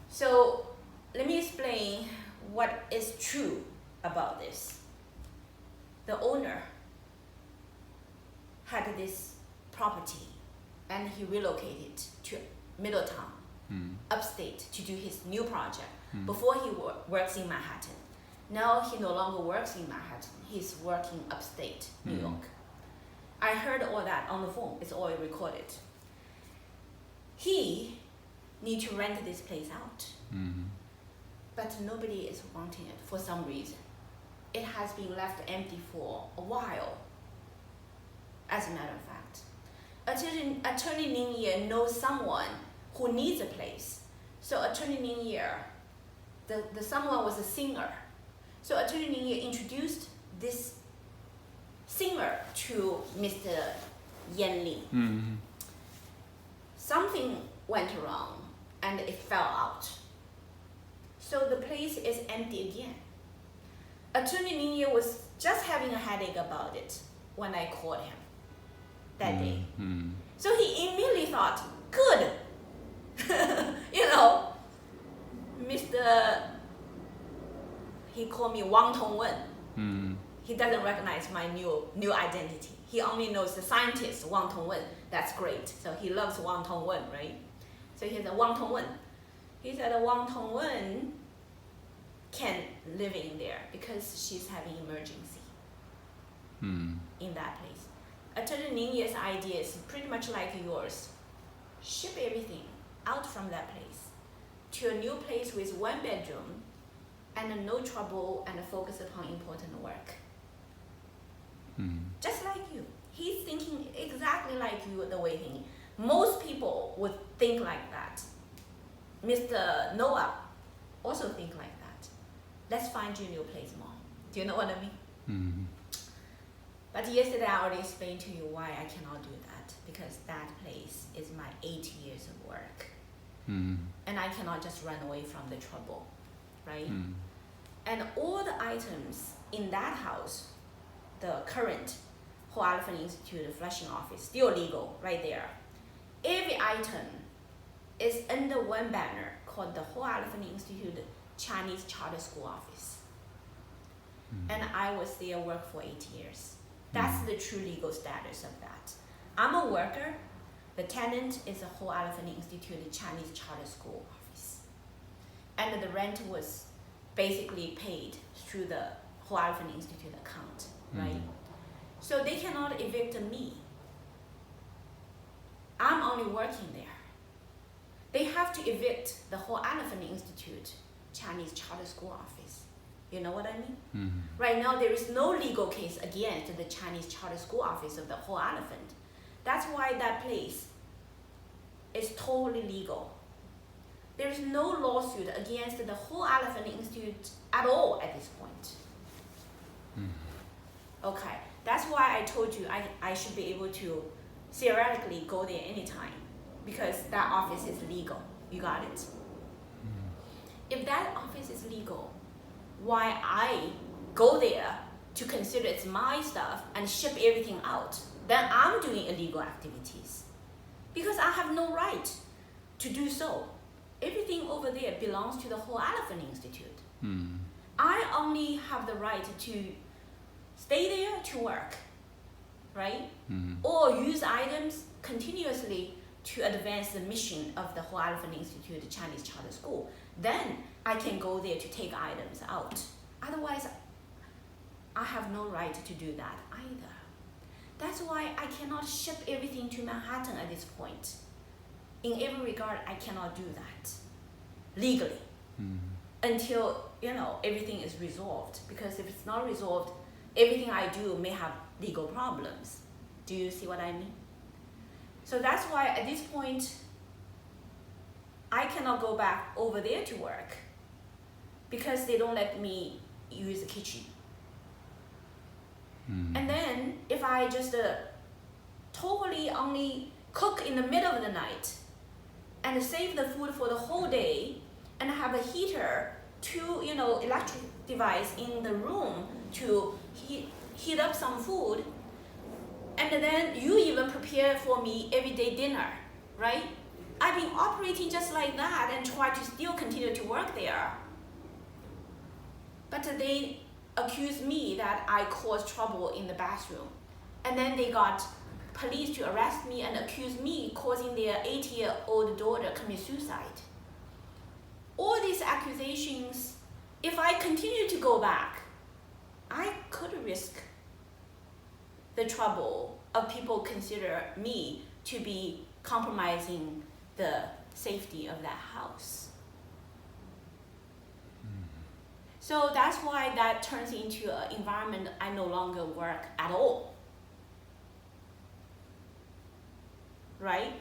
So let me explain what is true about this. The owner had this property and he relocated to Middletown, upstate, to do his new project. Before he works in Manhattan. Now he no longer works in Manhattan. He's working upstate, New York. I heard all that on the phone. It's all recorded. He need to rent this place out. But nobody is wanting it for some reason. It has been left empty for a while. As a matter of fact, Attorney Ning knows someone who needs a place. So Attorney Ning, the someone was a singer. So Attorney Ning introduced this singer to Mr. Yan Li. Something went wrong and it fell out. So the place is empty again. Attorney Ning was just having a headache about it when I called him that day. So he immediately thought, good, he called me Wang Tongwen. He doesn't recognize my new identity. He only knows the scientist Wang Tongwen. That's great. So he loves Wang Tongwen, right? So he said, Wang Tongwen. He said Wang Tongwen can live in there because she's having emergency in that place. Attorney Ning's idea is pretty much like yours. Ship everything out from that place to a new place with 1 bedroom and no trouble and focus upon important work. Just like you. He's thinking exactly like you the way he. Most people would think like that. Mr. Noah also think like that. Let's find you a new place, Mom. Do you know what I mean? But yesterday I already explained to you why I cannot do that. Because that place is my 8 years of work. And I cannot just run away from the trouble, right? And all the items in that house, the current Whole Elephant Institute Flushing office, still legal, right there. Every item is under one banner called the Whole Elephant Institute Chinese Charter School office. And I was there, worked for 8 years. That's the true legal status of that. I'm a worker. The tenant is the Whole Elephant Institute Chinese Charter School office. And the rent was basically paid through the Whole Elephant Institute account, right? So they cannot evict me. I'm only working there. They have to evict the Whole Elephant Institute Chinese Charter School office. You know what I mean? Right now there is no legal case against the Chinese Charter School office of the Whole Elephant. That's why that place is totally legal. There is no lawsuit against the Whole Elephant Institute at all at this point. Okay, that's why I told you I should be able to theoretically go there anytime because that office is legal. You got it? If that office is legal, why I go there to consider it's my stuff and ship everything out, then I'm doing illegal activities because I have no right to do so. Everything over there belongs to the Whole Elephant Institute. I only have the right to stay there to work, right? Or use items continuously to advance the mission of the Whole Elephant Institute Chinese Charter School. Then I can go there to take items out. Otherwise, I have no right to do that either. That's why I cannot ship everything to Manhattan at this point. In every regard, I cannot do that legally until everything is resolved. Because if it's not resolved, everything I do may have legal problems. Do you see what I mean? So that's why at this point, I cannot go back over there to work because they don't let me use the kitchen. And then if I just totally only cook in the middle of the night and save the food for the whole day and have a heater, two electric device in the room to heat up some food, and then you even prepare for me everyday dinner, right? I've been operating just like that and try to still continue to work there. But they accused me that I caused trouble in the bathroom. And then they got police to arrest me and accuse me causing their 8-year-old daughter commit suicide. All these accusations, if I continue to go back, I could risk the trouble of people consider me to be compromising the safety of that house. So that's why that turns into an environment I no longer work at all. Right?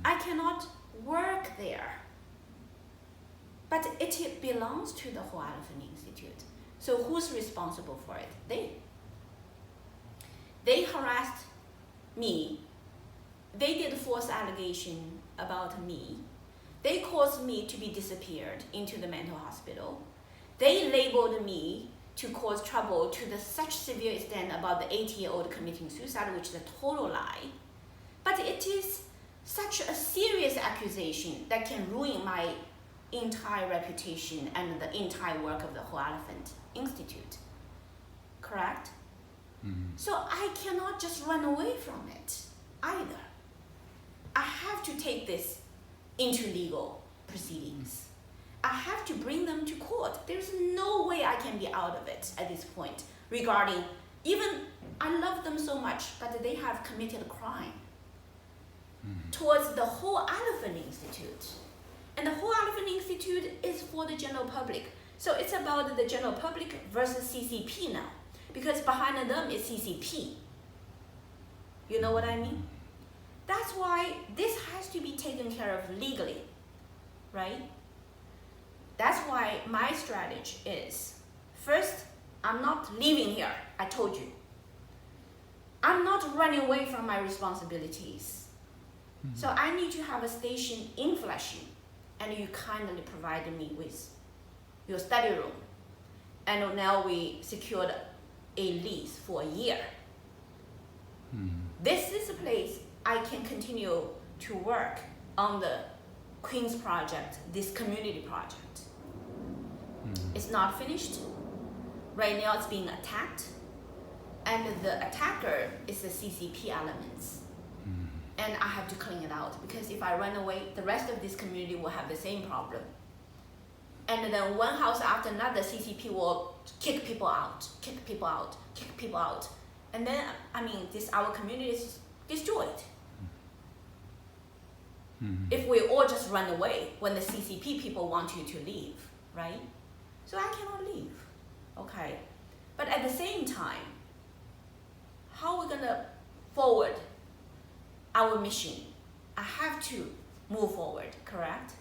I cannot work there. But it belongs to the Whole Elephant Institute. So who's responsible for it? They harassed me. They did false allegation about me. They caused me to be disappeared into the mental hospital. They labeled me to cause trouble to the such severe extent about the 8-year-old committing suicide, which is a total lie. But it is such a serious accusation that can ruin my entire reputation and the entire work of the Whole Elephant Institute. Correct? So I cannot just run away from it either. I have to take this into legal proceedings. I have to bring them to court. There's no way I can be out of it at this point regarding, even I love them so much, but they have committed a crime towards the Whole Elephant Institute. And the Whole Elephant Institute is for the general public. So it's about the general public versus CCP now, because behind them is CCP. You know what I mean? That's why this has to be taken care of legally, right? That's why my strategy is, first, I'm not leaving here, I told you. I'm not running away from my responsibilities. So I need to have a station in Flushing, and you kindly provided me with your study room. And now we secured a lease for a year. This is a place I can continue to work on the Queen's project, this community project. It's not finished. Right now it's being attacked. And the attacker is the CCP elements. And I have to clean it out, because if I run away, the rest of this community will have the same problem. And then one house after another, CCP will kick people out. And then, our community is destroyed. If we all just run away when the CCP people want you to leave, right? So I cannot leave, okay? But at the same time, how are we gonna forward our mission? I have to move forward, correct?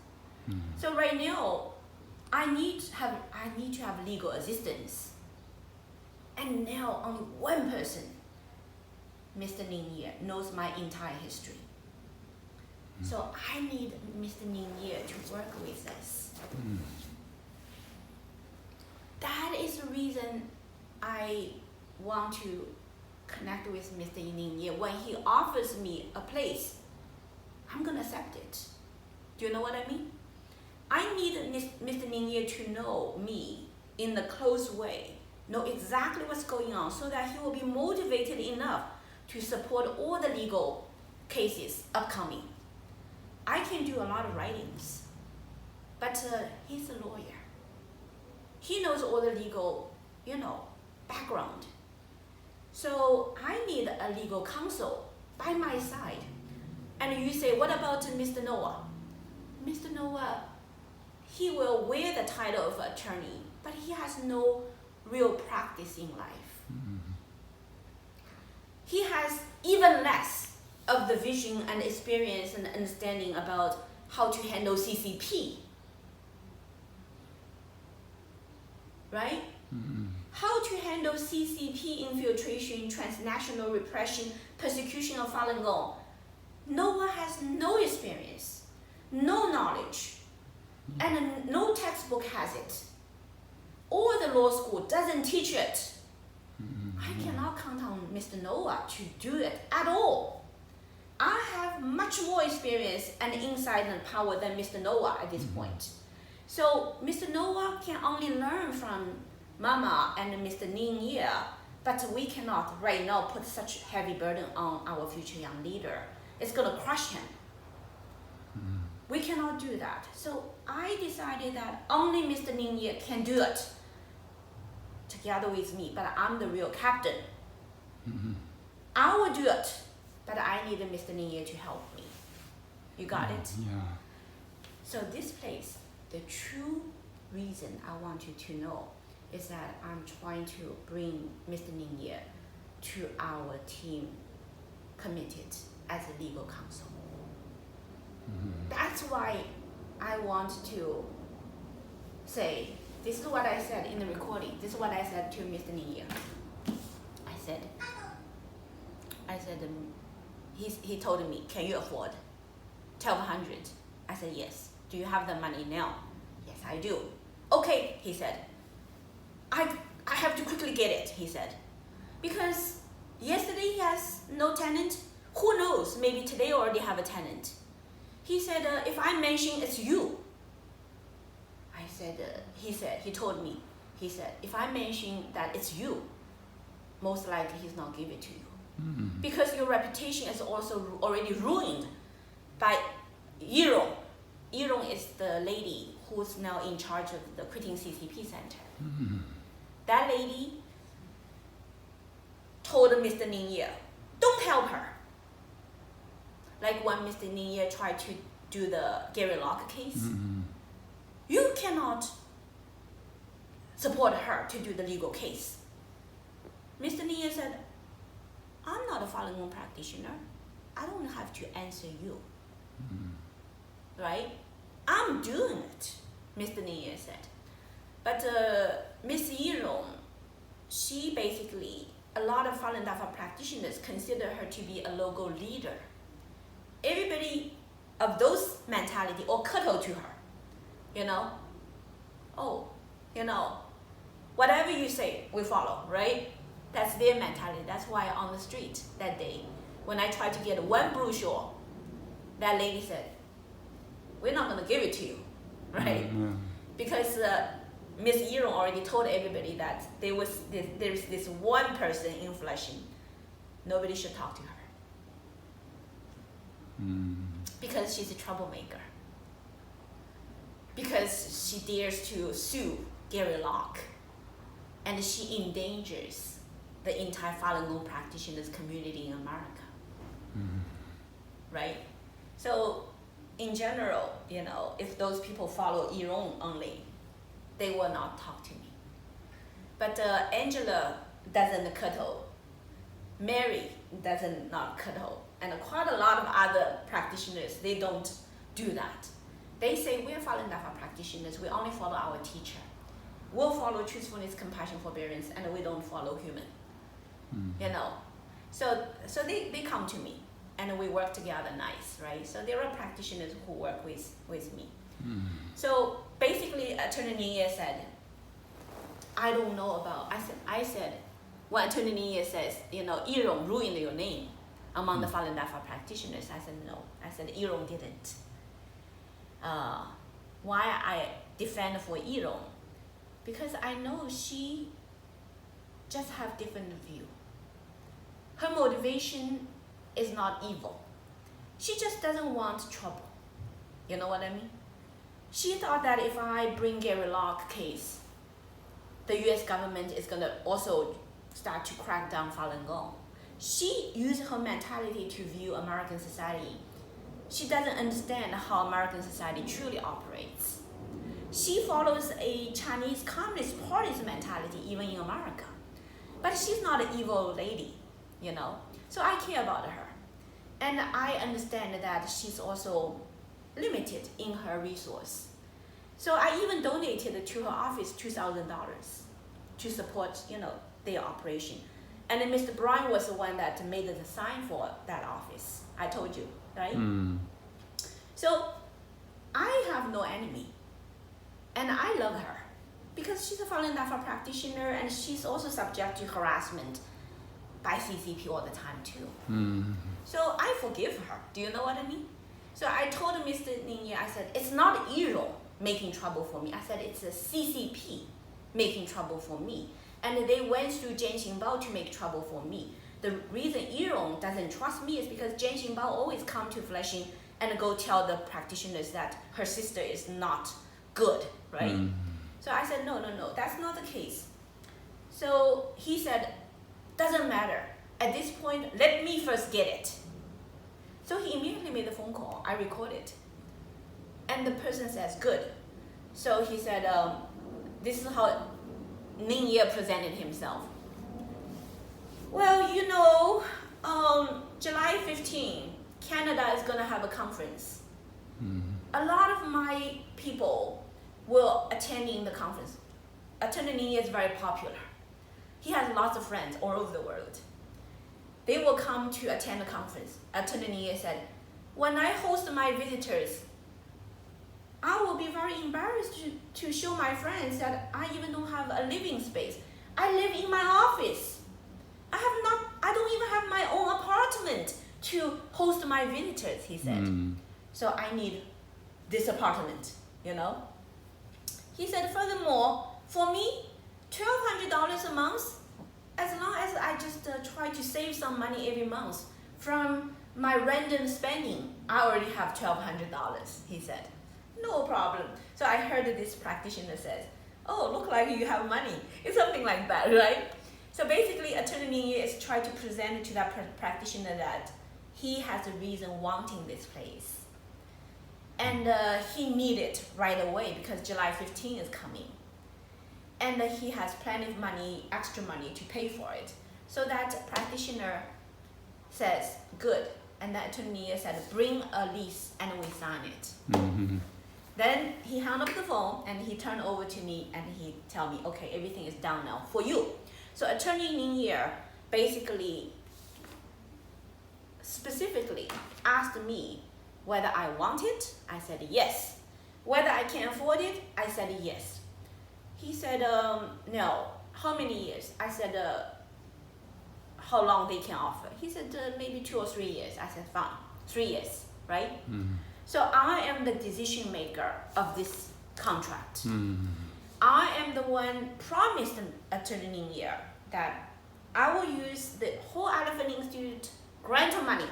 So right now, I need to have legal assistance. And now only one person, Mr. Ning Ye, knows my entire history. So I need Mr. Ning Ye to work with us. That is the reason I want to connect with Mr. Ning Ye. When he offers me a place, I'm gonna accept it. Do you know what I mean? I need Mr. Ning Ye to know me in a close way, know exactly what's going on, so that he will be motivated enough to support all the legal cases upcoming. I can do a lot of writings, but he's a lawyer. He knows all the legal, background. So I need a legal counsel by my side. And you say, what about Mr. Noah? Mr. Noah, he will wear the title of attorney, but he has no real practice in life. He has even less of the vision and experience and understanding about how to handle CCP. Right? How to handle CCP infiltration, transnational repression, persecution of Falun Gong. Noah has no experience, no knowledge, and no textbook has it. Or the law school doesn't teach it. I cannot count on Mr. Noah to do it at all. I have much more experience and insight and power than Mr. Noah at this point. So Mr. Noah can only learn from Mama and Mr. Ning Ye, but we cannot right now put such heavy burden on our future young leader. It's gonna crush him. We cannot do that. So I decided that only Mr. Ning Ye can do it together with me, but I'm the real captain. I will do it, but I need Mr. Ning Ye to help me. You got it? Yeah. So this place, the true reason I want you to know is that I'm trying to bring Mr. Ning Ye to our team committed as a legal counsel. That's why I want to say, this is what I said in the recording. This is what I said to Mr. Ning Ye. I said, he told me, can you afford 1,200? I said, yes. Do you have the money now? Yes, I do. Okay, he said. I have to quickly get it, he said. Because yesterday he has no tenant. Who knows, maybe today already have a tenant. He said, if I mention it's you. I said, he told me, if I mention that it's you, most likely he's not give it to you. Because your reputation is also already ruined by Yirong. Yirong is the lady who's now in charge of the Quitting CCP Center. That lady told Mr. Ning Ye, don't help her. Like when Mr. Ning Ye tried to do the Gary Locke case, you cannot support her to do the legal case. Mr. Ning Ye said, I'm not a Falun Gong practitioner. I don't have to answer you. Right? I'm doing it, Mr. Ning Ye said. But Miss Yirong, she basically, a lot of Falun Dafa practitioners consider her to be a local leader. Everybody of those mentality or kowtow to her, whatever you say, we follow, right? That's their mentality. That's why on the street that day, when I tried to get one brochure, that lady said, we're not gonna give it to you, right? Because Miss Yirong already told everybody that there's this one person in Flushing, nobody should talk to her. Because she's a troublemaker. Because she dares to sue Gary Locke. And she endangers the entire Falun Gong practitioners community in America. Right? So in general, if those people follow Yirong only, they will not talk to me. But Angela doesn't kowtow. Mary doesn't not kowtow. And quite a lot of other practitioners, they don't do that. They say, we're Falun Dafa practitioners, we only follow our teacher. We'll follow truthfulness, compassion, forbearance, and we don't follow human. So they come to me, and we work together nice, right? So there are practitioners who work with me. So basically, Attorney Ning Ye said, I don't know about, I said, when Attorney Ning Ye says, Yirong ruined your name among the Falun Dafa practitioners, I said, no. I said, Yirong didn't. Why I defend for Yirong? Because I know she just have different view. Her motivation is not evil. She just doesn't want trouble. You know what I mean? She thought that if I bring Gary Locke case, the US government is gonna also start to crack down Falun Gong. She used her mentality to view American society. She doesn't understand how American society truly operates. She follows a Chinese Communist Party's mentality even in America. But she's not an evil lady, So I care about her. And I understand that she's also limited in her resource. So I even donated to her office $2,000 to support, their operation. And then Mr. Brian was the one that made the sign for that office. I told you, right? So I have no enemy. And I love her because she's a Falun Dafa practitioner and she's also subject to harassment by CCP all the time too. So I forgive her. Do you know what I mean? So I told Mr. Ningye, I said, it's not Yirong making trouble for me. I said, it's a CCP making trouble for me. And they went through Zhen Xingbao to make trouble for me. The reason Yirong doesn't trust me is because Zhen Xingbao always come to Flushing and go tell the practitioners that her sister is not good, right? So I said, no, that's not the case. So he said, doesn't matter. At this point, let me first get it. So he immediately made the phone call. I recorded. And the person says, good. So he said, this is how Ningye presented himself. Well, you know, July 15, Canada is going to have a conference. A lot of my people will attending the conference. Attorney Ningye is very popular. He has lots of friends all over the world. They will come to attend the conference. Attorney Ningye said, when I host my visitors, I will be very embarrassed to show my friends that I even don't have a living space. I live in my office. I don't even have my own apartment to host my visitors, he said. So I need this apartment, you know? He said, furthermore, for me, $1,200 a month, as long as I just try to save some money every month from my random spending, I already have $1,200, he said. No problem. So I heard that this practitioner says, oh, look like you have money. It's something like that, right? So basically, Attorney Ningye is trying to present to that practitioner that he has a reason wanting this place. And he needs it right away because July 15 is coming. And he has plenty of money, extra money to pay for it. So that practitioner says, good. And the Attorney Ningye said, bring a lease and we sign it. Then he hung up the phone and he turned over to me and he tell me, okay, everything is done now for you. So Attorney Ningye basically, specifically asked me whether I want it. I said yes. Whether I can afford it, I said yes. He said, no. How many years? I said, how long they can offer? He said, maybe 2 or 3 years. I said, fine, 3 years, right? So I am the decision maker of this contract. I am the one promised Attorney Ningye that I will use the whole Elephant Institute grant money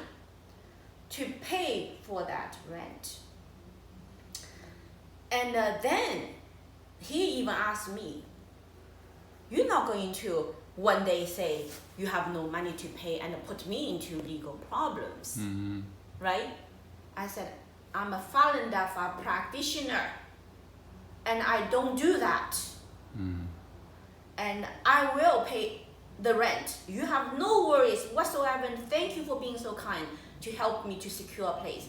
to pay for that rent. And then he even asked me, you're not going to one day say you have no money to pay and put me into legal problems, right? I said, I'm a Falun Dafa practitioner and I don't do that. And I will pay the rent. You have no worries whatsoever, and thank you for being so kind to help me to secure a place.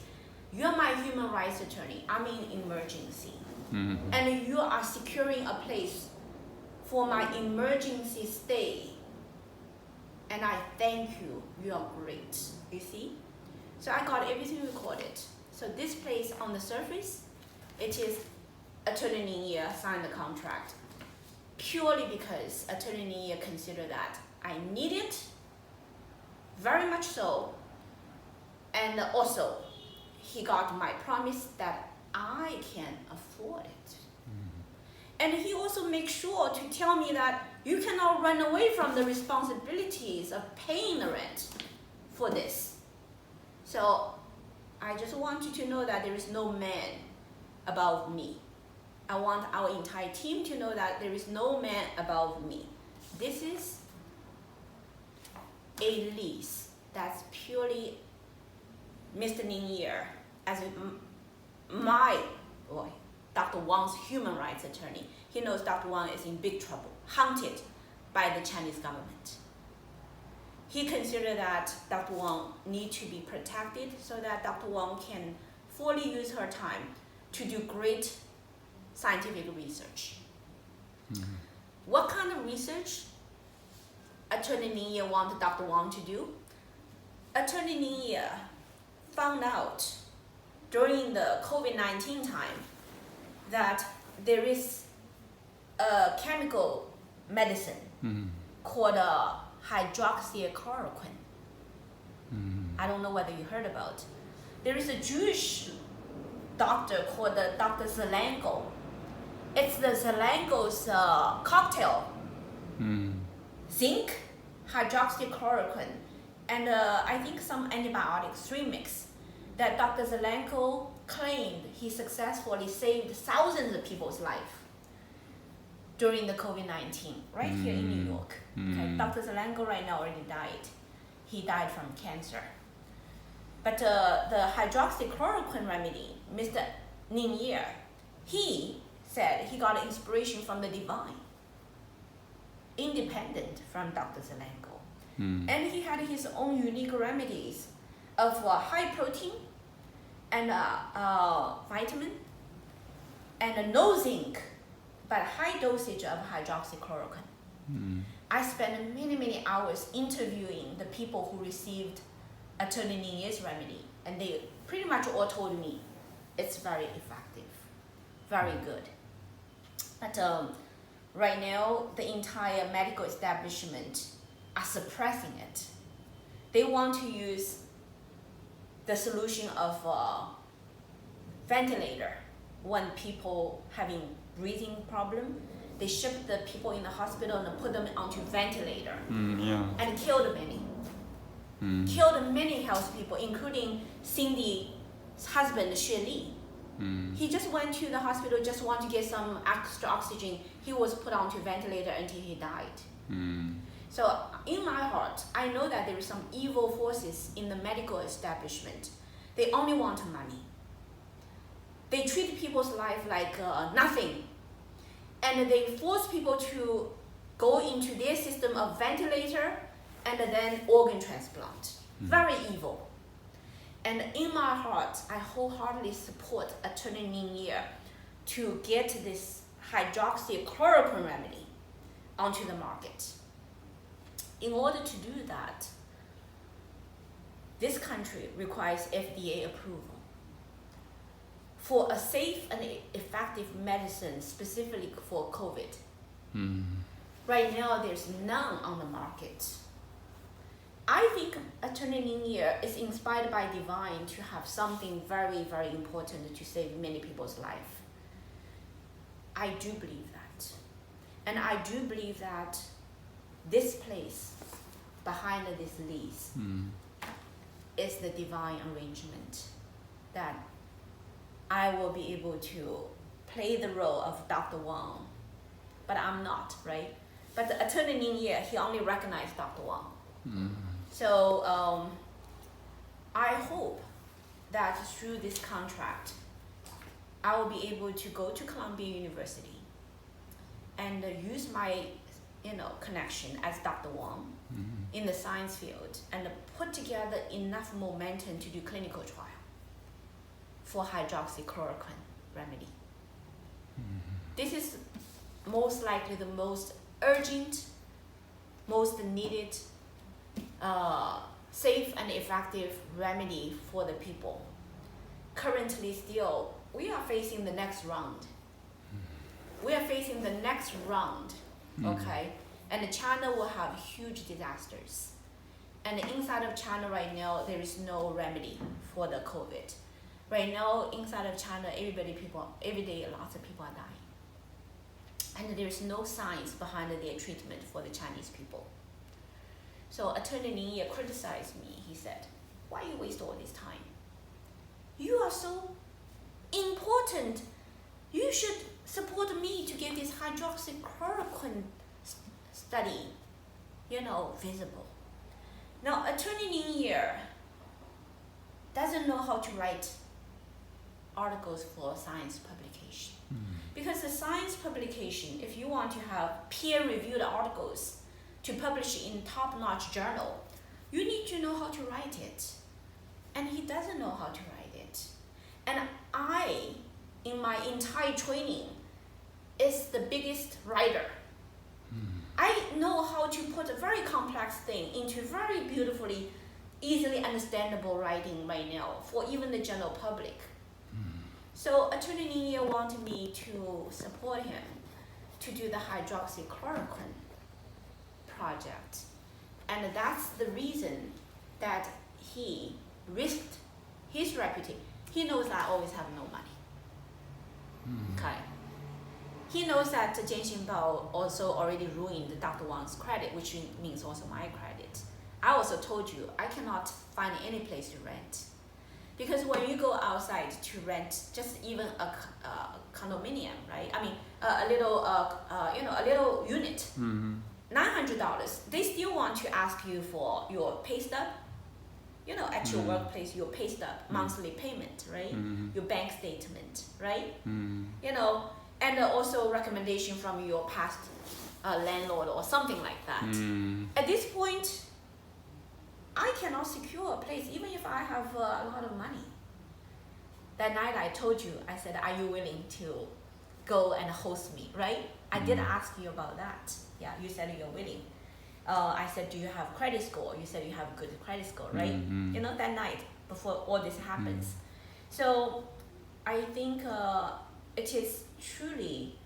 You're my human rights attorney. I'm in emergency. And you are securing a place for my emergency stay. And I thank you. You are great. You see? So I got everything recorded. So this place on the surface, it is Attorney Ningye signed the contract purely because Attorney Ningye considered that I need it, very much so, and also he got my promise that I can afford it. And he also makes sure to tell me that you cannot run away from the responsibilities of paying the rent for this. So I just want you to know that there is no man above me. I want our entire team to know that there is no man above me. This is a lease that's purely Mr. Ningye as my boy, Dr. Wang's human rights attorney. He knows Dr. Wang is in big trouble, hunted by the Chinese government. He considered that Dr. Wang needs to be protected so that Dr. Wang can fully use her time to do great scientific research. What kind of research Attorney Ningye wanted Dr. Wang to do? Attorney Ningye found out during the COVID-19 time that there is a chemical medicine called hydroxychloroquine. I don't know whether you heard about. There is a Jewish doctor called Dr. Zelenko. It's the Zelenko's cocktail. Zinc, hydroxychloroquine, and I think some antibiotics, 3 mix, that Dr. Zelenko claimed he successfully saved thousands of people's life during the COVID-19, right here in New York. Okay? Dr. Zelenko right now already died. He died from cancer. But the hydroxychloroquine remedy, Mr. Ning, he said he got inspiration from the divine, independent from Dr. Zelenko. And he had his own unique remedies of high protein and vitamin and no zinc, but high dosage of hydroxychloroquine. I spent many hours interviewing the people who received Attorney Ning's remedy, and they pretty much all told me it's very effective, very good. But right now, the entire medical establishment are suppressing it. They want to use the solution of ventilator when people having breathing problem. They ship the people in the hospital and put them onto ventilator and killed many. Killed many health people, including Cindy's husband, Xue Li. He just went to the hospital, just want to get some extra oxygen. He was put onto ventilator until he died. So in my heart, I know that there are some evil forces in the medical establishment. They only want money. They treat people's life like nothing. And they force people to go into their system of ventilator and then organ transplant. Very evil. And in my heart, I wholeheartedly support Attorney Ning to get this hydroxychloroquine remedy onto the market. In order to do that, this country requires FDA approval for a safe and effective medicine specifically for COVID. Right now, there's none on the market. I think Attorney Ning is inspired by divine to have something very important to save many people's life. I do believe that. And I do believe that this place behind this lease is the divine arrangement, that I will be able to play the role of Dr. Wang, but I'm not, right? But the Attorney Ning, he only recognized Dr. Wang. So I hope that through this contract, I will be able to go to Columbia University and use my connection as Dr. Wang in the science field and put together enough momentum to do clinical trial for hydroxychloroquine remedy. This is most likely the most urgent, most needed, safe and effective remedy for the people. Currently still, we are facing the next round. Okay? And China will have huge disasters. And inside of China right now, there is no remedy for the COVID. Right now, inside of China, every day, lots of people are dying. And there is no science behind their treatment for the Chinese people. So Attorney Ning criticized me. He said, why you waste all this time? You are so important. You should support me to get this hydroxychloroquine study, visible. Now, Attorney Ning doesn't know how to write articles for science publication. Because the science publication, if you want to have peer-reviewed articles to publish in top-notch journal, you need to know how to write it. And he doesn't know how to write it. And I, in my entire training, is the biggest writer. I know how to put a very complex thing into very beautifully, easily understandable writing right now for even the general public. So Attorney Ning wanted me to support him to do the hydroxychloroquine project. And that's the reason that he risked his reputation. He knows I always have no money. Okay. He knows that Jian Xinbao also already ruined Dr. Wang's credit, which means also my credit. I also told you I cannot find any place to rent. Because when you go outside to rent just even a condominium, right? I mean, a little unit, $900, they still want to ask you for your pay stub, at your workplace, your pay stub, monthly payment, right? Your bank statement, right? And also recommendation from your past landlord or something like that. At this point, I cannot secure a place, even if I have a lot of money. That night I told you, I said, are you willing to go and host me, right? I did ask you about that. Yeah, you said you're willing. I said, do you have credit score? You said you have a good credit score, right? That night before all this happens. So I think it is truly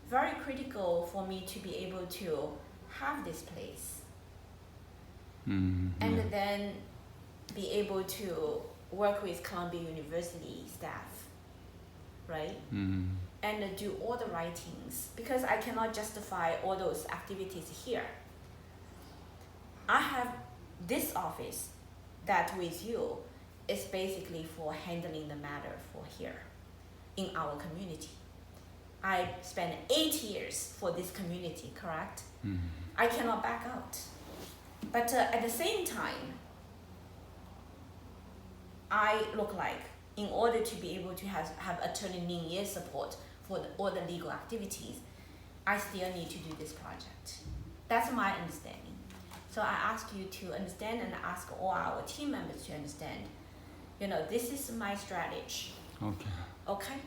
very critical for me to be able to have this place. And then be able to work with Columbia University staff, right? And do all the right things, because I cannot justify all those activities here. I have this office that with you is basically for handling the matter for here in our community. I spent 8 years for this community, correct? I cannot back out. But at the same time, I look like, in order to be able to have Attorney Ning Ye's support for all the legal activities, I still need to do this project. That's my understanding. So I ask you to understand, and ask all our team members to understand, this is my strategy. Okay. Okay?